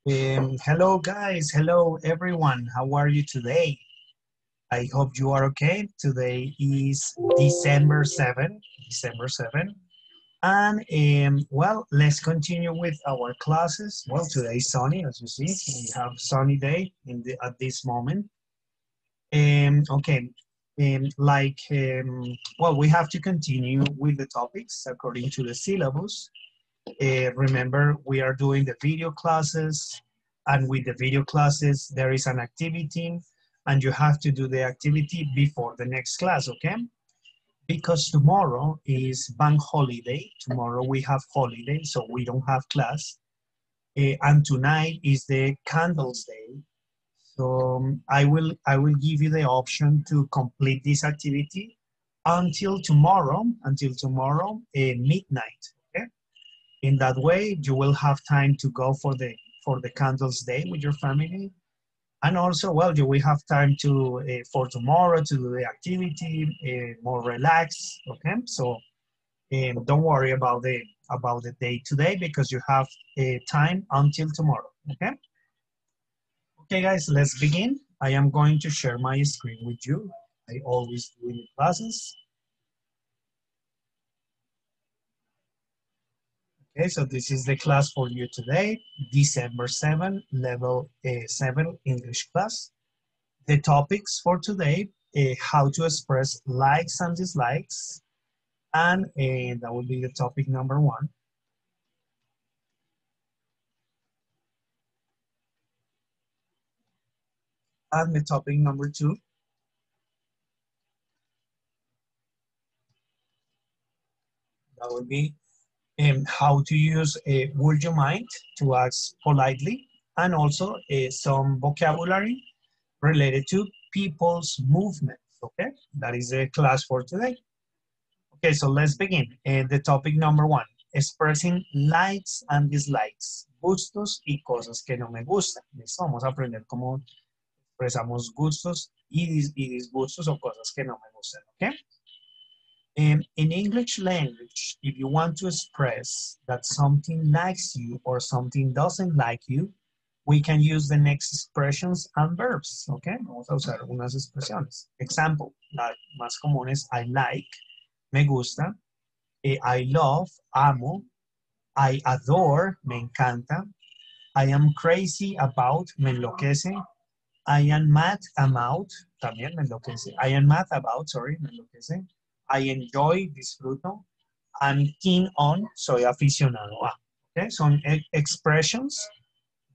Hello guys, hello everyone. How are you today? I hope you are okay. Today is December 7, December 7. And well, let's continue with our classes. Well, today is sunny, as you see. We have sunny day at this moment. Okay, well, we have to continue with the topics according to the syllabus. Remember, we are doing the video classes, and with the video classes, there is an activity, and you have to do the activity before the next class, okay? Because tomorrow is bank holiday. Tomorrow we have holiday, so we don't have class. And tonight is the candles day. So I will give you the option to complete this activity until tomorrow, midnight. Okay. In that way, you will have time to go for the candles day with your family, and also, well, you will have time to for tomorrow to do the activity more relaxed. Okay, so don't worry about the day today because you have time until tomorrow. Okay. Okay, guys, let's begin. I am going to share my screen with you. I always do in classes. Okay, so this is the class for you today, December 7, level 7 English class. The topics for today, how to express likes and dislikes, and that will be the topic number 1. And the topic number 2, that will be how to use would you mind to ask politely, and also some vocabulary related to people's movements, okay? That is the class for today. Okay, so let's begin. The topic number 1, expressing likes and dislikes, gustos y cosas que no me gustan. Listo, vamos a aprender cómo expresamos gustos y disgustos o cosas que no me gustan, okay? In English language, if you want to express that something likes you or something doesn't like you, we can use the next expressions and verbs, okay? Vamos a usar unas expresiones. Example, la más común es I like, me gusta, I love, amo, I adore, me encanta, I am crazy about, me enloquece, I am mad about, también me enloquece, I am mad about, sorry, me enloquece, I enjoy, disfruto, I'm keen on, soy aficionado a. Okay, son expressions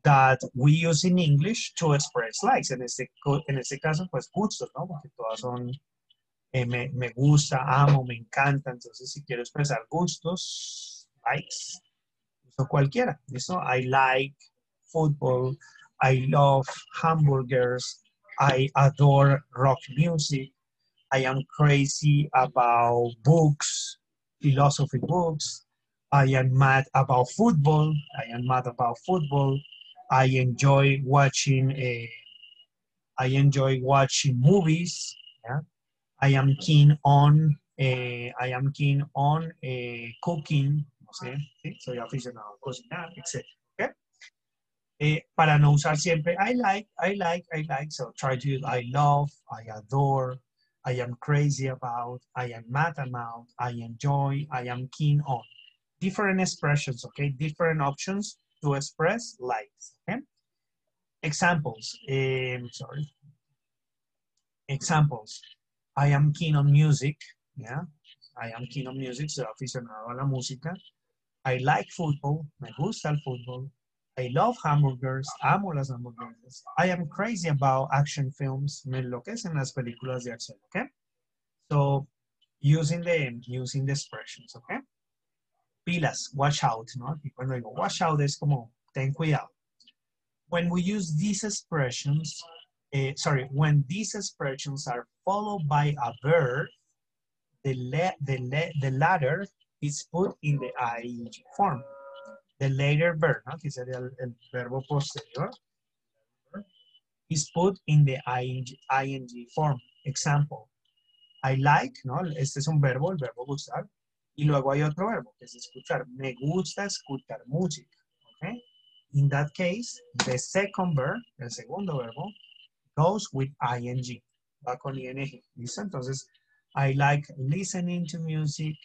that we use in English to express likes. En este caso, pues gustos, ¿no? Porque todas son me gusta, amo, me encanta. Entonces, si quiero expresar gustos, likes, uso cualquiera. ¿Listo? I like football. I love hamburgers. I adore rock music. I am crazy about books, philosophy books. I am mad about football. I am mad about football. I enjoy watching. I enjoy watching movies. Yeah? I am keen on. Cooking. No sé, ¿sí? Soy aficionado a cocinar, etc. Okay? Para no usar siempre I like, I like, I like. So try to use I love, I adore, I am crazy about, I am mad about, I enjoy, I am keen on. Different expressions, okay? Different options to express likes, okay? Examples, sorry. Examples, I am keen on music, yeah? I am keen on music, soy aficionado a la música. I like football, me gusta el fútbol. I love hamburgers, amo las hamburguesas. I am crazy about action films, me enloquecen las películas de acción, okay? So, using the expressions, okay? Pilas, watch out, ¿no? Y cuando digo watch out es como, ten cuidado. When we use these expressions, when these expressions are followed by a verb, the latter is put in the ing form. The later verb, ¿no? Que sería el verbo posterior, is put in the ing form. Example, I like, ¿no? Este es un verbo, el verbo gustar. Y luego hay otro verbo, que es escuchar. Me gusta escuchar música, ¿ok? In that case, the second verb, el segundo verbo, goes with ing, va con ing. ¿Listo? Entonces, I like listening to music.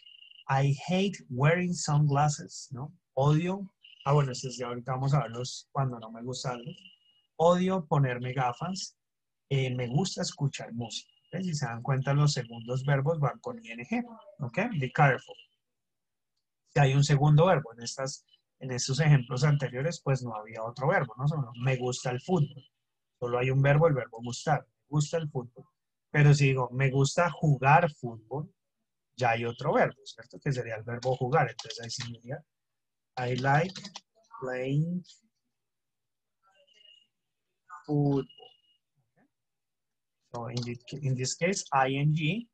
I hate wearing sunglasses, ¿no? Odio, bueno, ya ahorita vamos a verlos cuando no me gusta algo. Odio ponerme gafas. Me gusta escuchar música. ¿Okay? Si se dan cuenta, los segundos verbos van con ing. ¿Ok? Be careful. Si hay un segundo verbo en estos ejemplos anteriores, pues no había otro verbo, ¿no? Solo me gusta el fútbol. Solo hay un verbo, el verbo gustar. Me gusta el fútbol. Pero si digo, me gusta jugar fútbol, ya hay otro verbo, ¿cierto? Que sería el verbo jugar. Entonces ahí sí diría, I like playing football. Okay? So in this case, ing,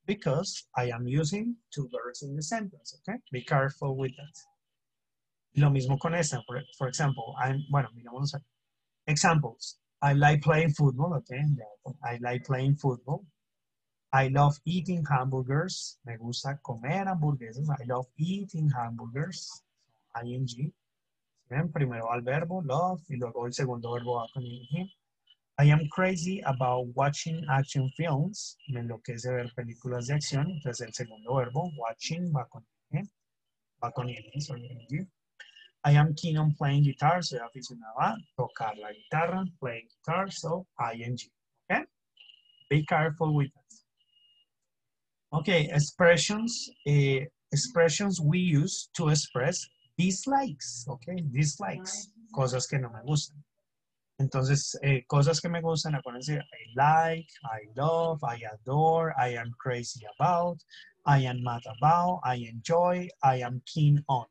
because I am using two verbs in the sentence, okay? Be careful with that. Lo mismo con esta, for example, bueno, miramos aquí. Examples. I like playing football, okay? I like playing football. I love eating hamburgers. Me gusta comer hamburguesas. I love eating hamburgers. ing. Bien, primero va el verbo, love, y luego el segundo verbo va con ing. I am crazy about watching action films. Me enloquece ver películas de acción. Entonces el segundo verbo, watching, va con ing. Va con ing, sorry, ing. I am keen on playing guitar. Soy aficionado a tocar la guitarra, playing guitar, so ing. Okay? Be careful with that. Okay, expressions we use to express dislikes, okay, dislikes, cosas que no me gustan. Entonces, cosas que me gustan, acuérdense, I like, I love, I adore, I am crazy about, I am mad about, I enjoy, I am keen on.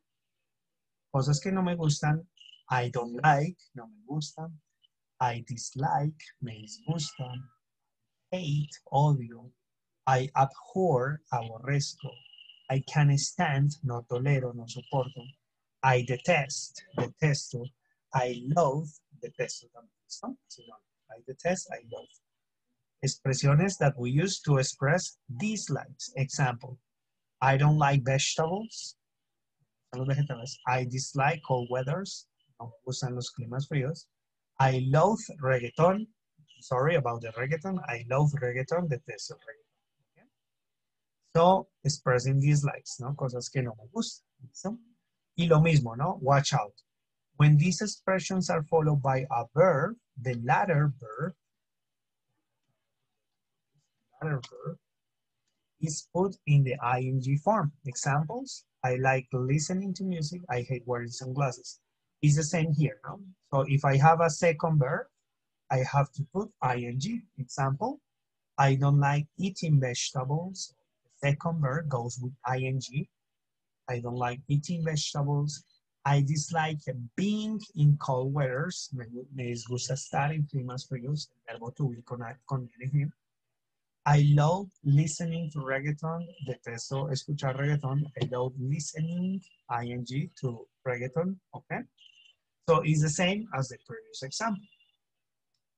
Cosas que no me gustan, I don't like, no me gustan, I dislike, me disgustan, hate, odio, I abhor, aborrezco. I can't stand, no tolero, no soporto. I detest, detesto. I loathe, detesto también. ¿No? I detest, I loathe. Expresiones that we use to express dislikes. Example, I don't like vegetables. Los vegetales. I dislike cold weathers. No me gustan los climas fríos. I loathe reggaeton. Sorry about the reggaeton. I loathe reggaeton, detesto reggaeton. So, expressing dislikes, ¿no? Cosas que no me gustan. ¿Listo? Y lo mismo, ¿no? Watch out. When these expressions are followed by a verb, the latter verb is put in the ing form. Examples, I like listening to music, I hate wearing sunglasses. It's the same here, no? So if I have a second verb, I have to put ing. Example, I don't like eating vegetables. The second verb goes with ing. I don't like eating vegetables. I dislike being in cold weathers. Me disgusta estar en climas fríos. El verbo to be con ing. I love listening to reggaeton. Detesto escuchar reggaeton. I love listening, ing, to reggaeton. Okay? So it's the same as the previous example.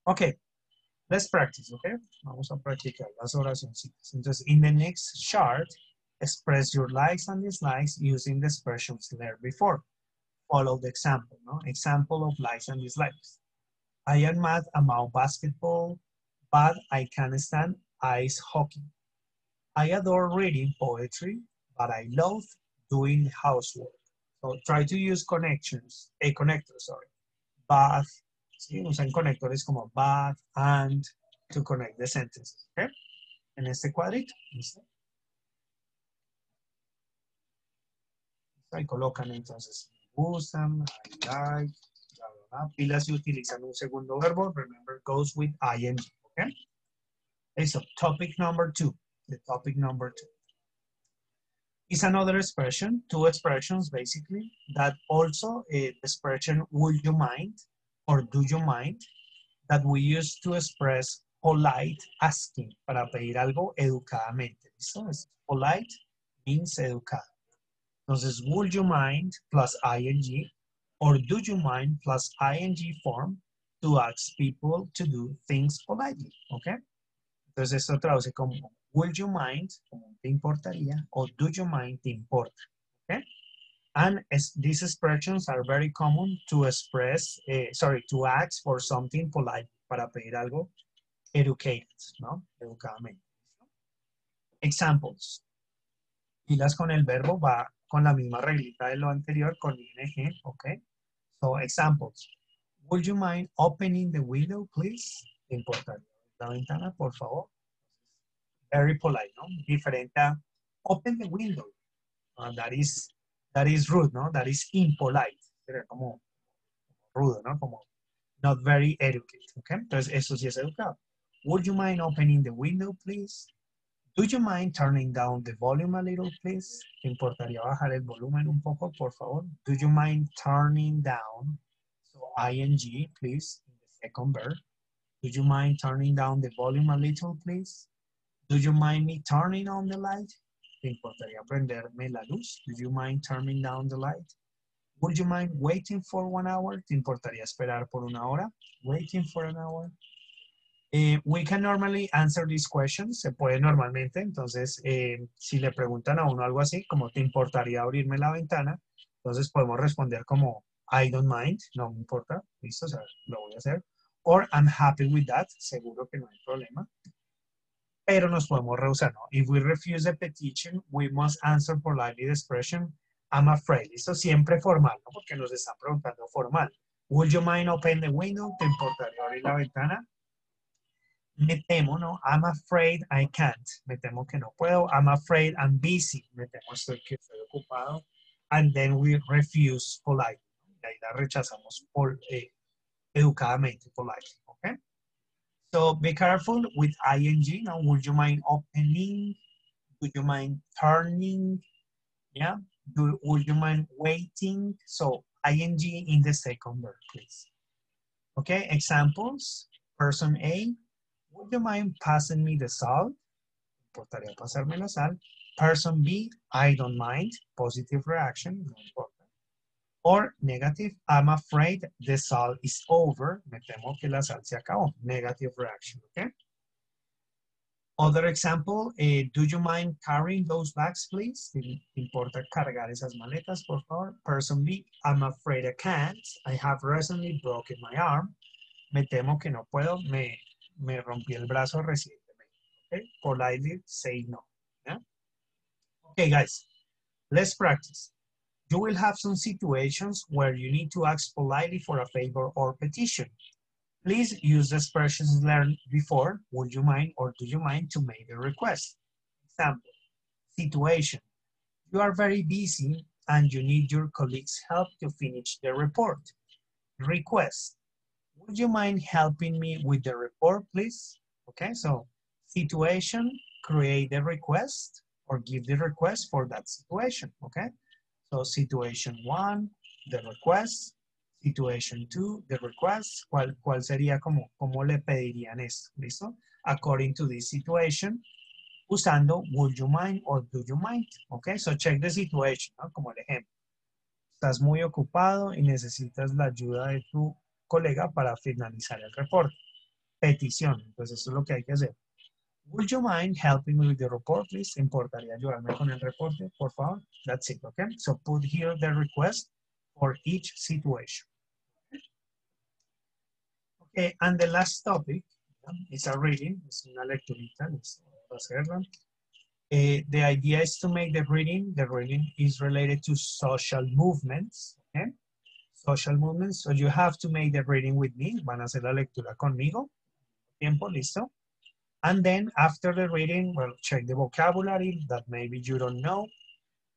Okay, let's practice, okay? Vamos a practicar las oracioncitas. Entonces, in the next chart, express your likes and dislikes using the expressions there before. Follow the example, no? Example of likes and dislikes. I am mad about basketball, but I can't stand ice hockey. I adore reading poetry, but I loathe doing housework. So try to use connectors, sorry. But, ¿sí? Usan conectores como but, and, to connect the sentences, ¿ok? En este cuadrito, ¿listo? Ahí colocan entonces, me gustan, I like, bla, bla, bla. Pilas si utilizan un segundo verbo, remember, goes with ing, ¿ok? Okay, so topic number 2, the topic number 2. Is another expression, two expressions basically, that also expression would you mind or do you mind, that we use to express polite asking, para pedir algo educadamente. ¿Listo? Polite means educado. Entonces, would you mind plus ing or do you mind plus ing form to ask people to do things politely, ¿ok? Entonces esto traduce como would you mind, como te importaría, o do you mind, te importa, ¿ok? And these expressions are very common to express, to ask for something polite, para pedir algo educated, ¿no? Educadamente. Examples. Pilas con el verbo, va con la misma reglita de lo anterior, con ing, ¿ok? So, examples. Would you mind opening the window, please? ¿Te importaría la ventana, por favor? Very polite, ¿no? Diferente a open the window. That is rude, ¿no? That is impolite. Sería como rudo, ¿no? Como not very educated, ¿ok? Entonces, eso sí es educado. Would you mind opening the window, please? Do you mind turning down the volume a little, please? ¿Te importaría bajar el volumen un poco, por favor? Do you mind turning down? So, ing, please, in the second verb. Do you mind turning down the volume a little, please? Do you mind me turning on the light? ¿Te importaría prenderme la luz? Do you mind turning down the light? Would you mind waiting for 1 hour? ¿Te importaría esperar por una hora? Waiting for an hour. We can normally answer these questions. Se puede normalmente. Entonces, si le preguntan a uno algo así, como ¿te importaría abrirme la ventana? Entonces podemos responder como I don't mind, no me importa. Listo, o sea, lo voy a hacer. Or I'm happy with that. Seguro que no hay problema. Pero nos podemos rehusar, ¿no? If we refuse the petition, we must answer politely the expression I'm afraid. Esto siempre formal, ¿no? Porque nos están preguntando formal. Would you mind open the window? ¿Te importaría abrir la ventana? Me temo, ¿no? I'm afraid I can't. Me temo que no puedo. I'm afraid I'm busy. Me temo que estoy ocupado. And then we refuse politely. Y ahí la rechazamos educadamente, politely, ¿ok? So be careful with ing. Now, would you mind opening? Would you mind turning? Yeah. Would you mind waiting? So ing in the second verb, please. Okay. Examples. Person A. Would you mind passing me the salt? ¿Importaría pasarme la sal? Person B. I don't mind. Positive reaction. No importa. Or negative, I'm afraid the salt is over. Me temo que la sal se acabó. Negative reaction, okay? Other example, do you mind carrying those bags, please? ¿Te importa cargar esas maletas, por favor? Person B, I'm afraid I can't. I have recently broken my arm. Me temo que no puedo. Me rompí el brazo recientemente. Okay? Politely say no. Yeah? Okay, guys, let's practice. You will have some situations where you need to ask politely for a favor or petition. Please use the expressions learned before, would you mind or do you mind, to make the request. Example, situation. You are very busy and you need your colleagues' help to finish the report. Request. Would you mind helping me with the report, please? Okay, so situation, create the request or give the request for that situation, okay? So situation 1, the request. Situation 2, the request. ¿Cuál sería cómo le pedirían esto? ¿Listo? According to this situation, usando would you mind or do you mind. Okay, so check the situation, ¿no? Como el ejemplo. Estás muy ocupado y necesitas la ayuda de tu colega para finalizar el reporte. Petición. Entonces eso es lo que hay que hacer. Would you mind helping me with the report, please? ¿Importaría ayudarme con el reporte, por favor? That's it, okay? So put here the request for each situation. Okay, and the last topic is a reading. Es una lecturita, hacerla. The idea is to make the reading. The reading is related to social movements, okay? Social movements, so you have to make the reading with me. Van a hacer la lectura conmigo. Tiempo, listo. And then after the reading, well, check the vocabulary that maybe you don't know.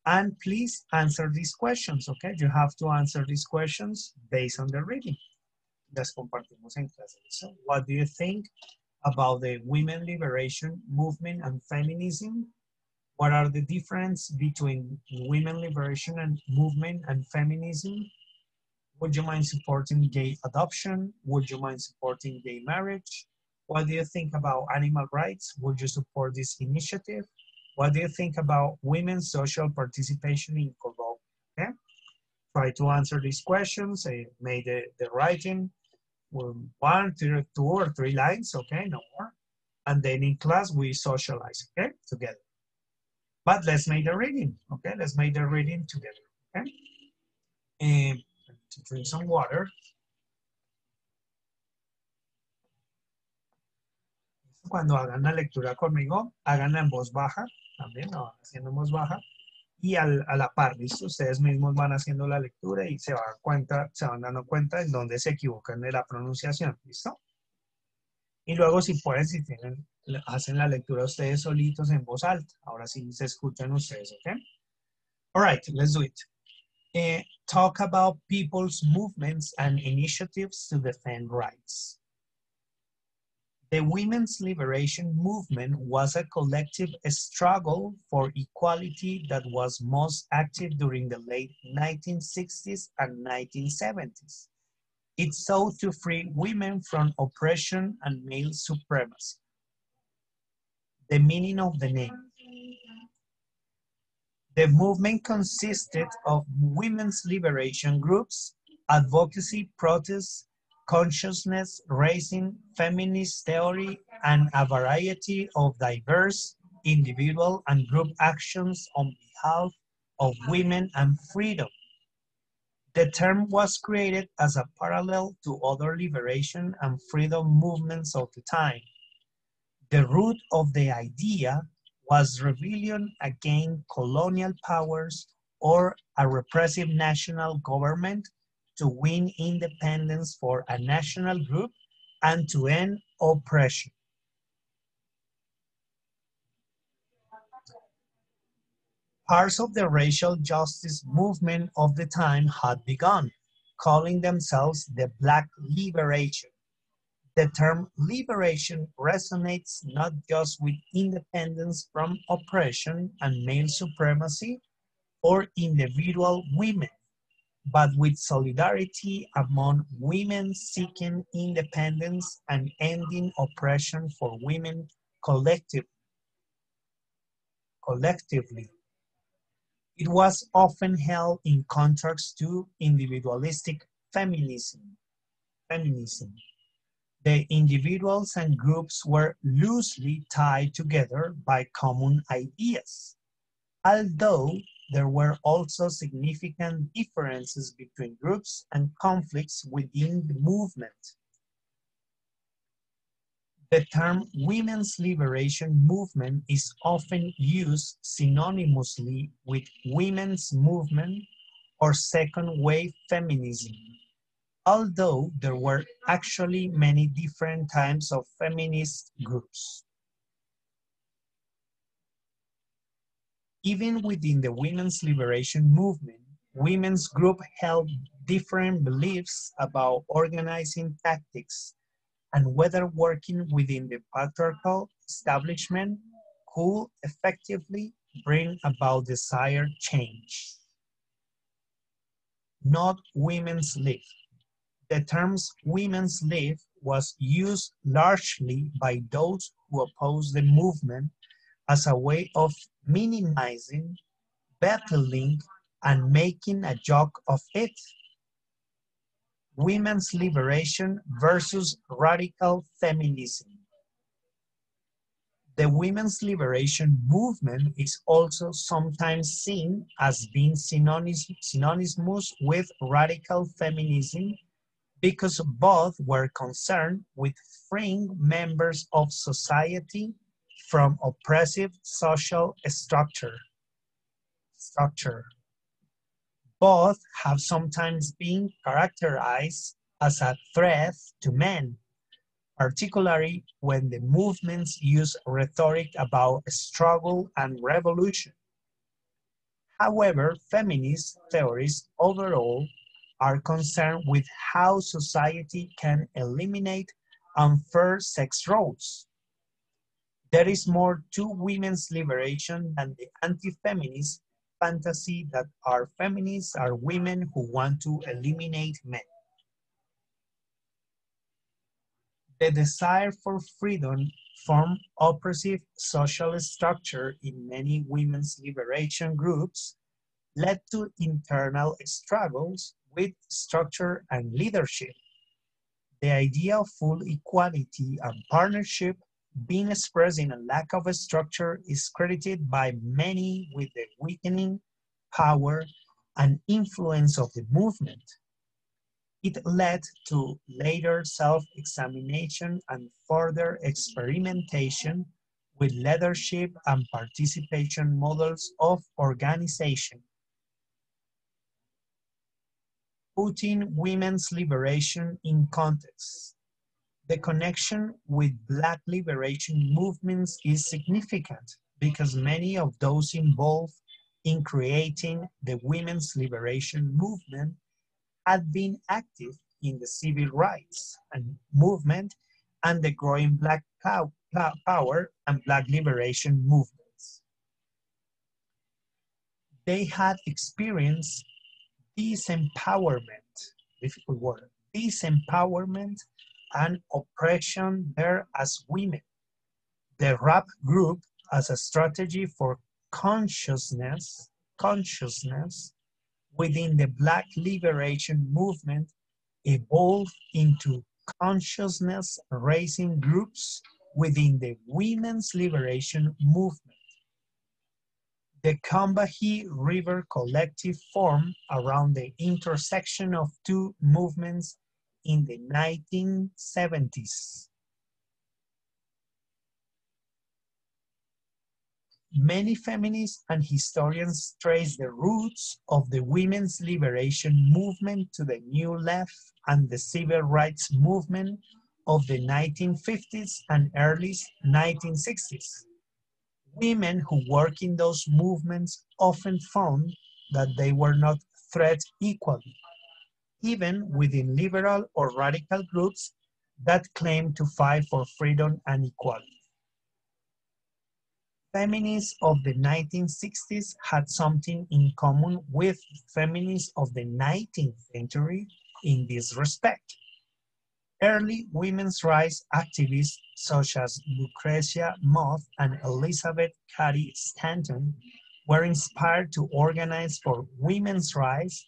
And please answer these questions, okay? You have to answer these questions based on the reading. Las compartimos en clase. So, what do you think about the women liberation movement and feminism? What are the differences between women liberation and movement and feminism? Would you mind supporting gay adoption? Would you mind supporting gay marriage? What do you think about animal rights? Would you support this initiative? What do you think about women's social participation in Colombia? Okay? Try to answer these questions. Make the writing 1, 2, or 3 lines, okay? No more. And then in class, we socialize, okay? Together. But let's make the reading, okay? Let's make the reading together, Okay? And to drink some water. Cuando hagan la lectura conmigo, háganla en voz baja, también la van haciendo en voz baja, y a la par, ¿listo? Ustedes mismos van haciendo la lectura y se van dando cuenta en dónde se equivocan de la pronunciación, ¿listo? Y luego si pueden, si tienen, hacen la lectura ustedes solitos en voz alta. Ahora sí se escuchan ustedes, ¿ok? All right, let's do it. Talk about people's movements and initiatives to defend rights. The women's liberation movement was a collective struggle for equality that was most active during the late 1960s and 1970s. It sought to free women from oppression and male supremacy. The meaning of the name. The movement consisted of women's liberation groups, advocacy, protests, consciousness raising, feminist theory, and a variety of diverse individual and group actions on behalf of women and freedom. The term was created as a parallel to other liberation and freedom movements of the time. The root of the idea was rebellion against colonial powers or a repressive national government to win independence for a national group and to end oppression. Parts of the racial justice movement of the time had begun, calling themselves the Black Liberation. The term liberation resonates not just with independence from oppression and male supremacy or individual women, but with solidarity among women seeking independence and ending oppression for women collectively. It was often held in contrast to individualistic feminism. The individuals and groups were loosely tied together by common ideas, although there were also significant differences between groups and conflicts within the movement. The term women's liberation movement is often used synonymously with women's movement or second wave feminism, although there were actually many different types of feminist groups. Even within the women's liberation movement, women's groups held different beliefs about organizing tactics and whether working within the patriarchal establishment could effectively bring about desired change. Not women's lib. The term women's lib was used largely by those who opposed the movement as a way of minimizing, belittling, and making a joke of it. Women's liberation versus radical feminism. The women's liberation movement is also sometimes seen as being synonymous with radical feminism because both were concerned with freeing members of society from oppressive social structure. Both have sometimes been characterized as a threat to men, particularly when the movements use rhetoric about struggle and revolution. However, feminist theories overall are concerned with how society can eliminate unfair sex roles. There is more to women's liberation than the anti-feminist fantasy that our feminists are women who want to eliminate men. The desire for freedom from oppressive social structure in many women's liberation groups led to internal struggles with structure and leadership. The idea of full equality and partnership being expressed in a lack of a structure is credited by many with the weakening power and influence of the movement. It led to later self-examination and further experimentation with leadership and participation models of organization. Putting women's liberation in context. The connection with Black liberation movements is significant because many of those involved in creating the women's liberation movement had been active in the civil rights and movement and the growing Black power and Black liberation movements. They had experienced disempowerment, difficult word, disempowerment and oppression there as women. The rap group as a strategy for consciousness within the Black liberation movement evolved into consciousness raising groups within the women's liberation movement. The Combahee River Collective formed around the intersection of two movements in the 1970s. Many feminists and historians trace the roots of the women's liberation movement to the New Left and the civil rights movement of the 1950s and early 1960s. Women who work in those movements often found that they were not treated equally, even within liberal or radical groups that claim to fight for freedom and equality. Feminists of the 1960s had something in common with feminists of the 19th century in this respect. Early women's rights activists such as Lucretia Mott and Elizabeth Cady Stanton were inspired to organize for women's rights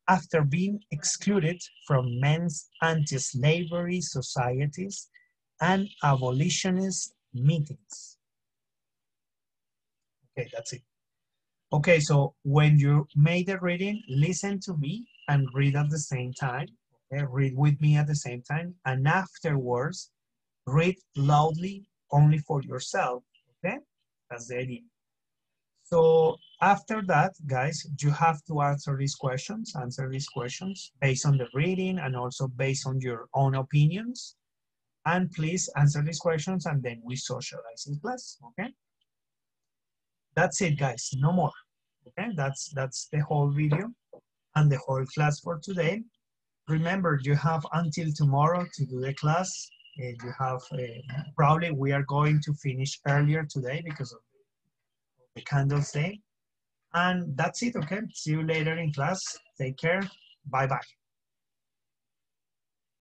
after being excluded from men's anti-slavery societies and abolitionist meetings. Okay, that's it. Okay, so when you made the reading, listen to me and read at the same time. Okay, read with me at the same time, and afterwards, read loudly only for yourself, okay? That's the idea. So after that, guys, you have to answer these questions based on the reading and also based on your own opinions. And please answer these questions and then we socialize in class, okay? That's it, guys, no more, okay? That's the whole video and the whole class for today. Remember, you have until tomorrow to do the class. You have, probably we are going to finish earlier today because of the Candles Day. And that's it, okay? See you later in class. Take care. Bye-bye.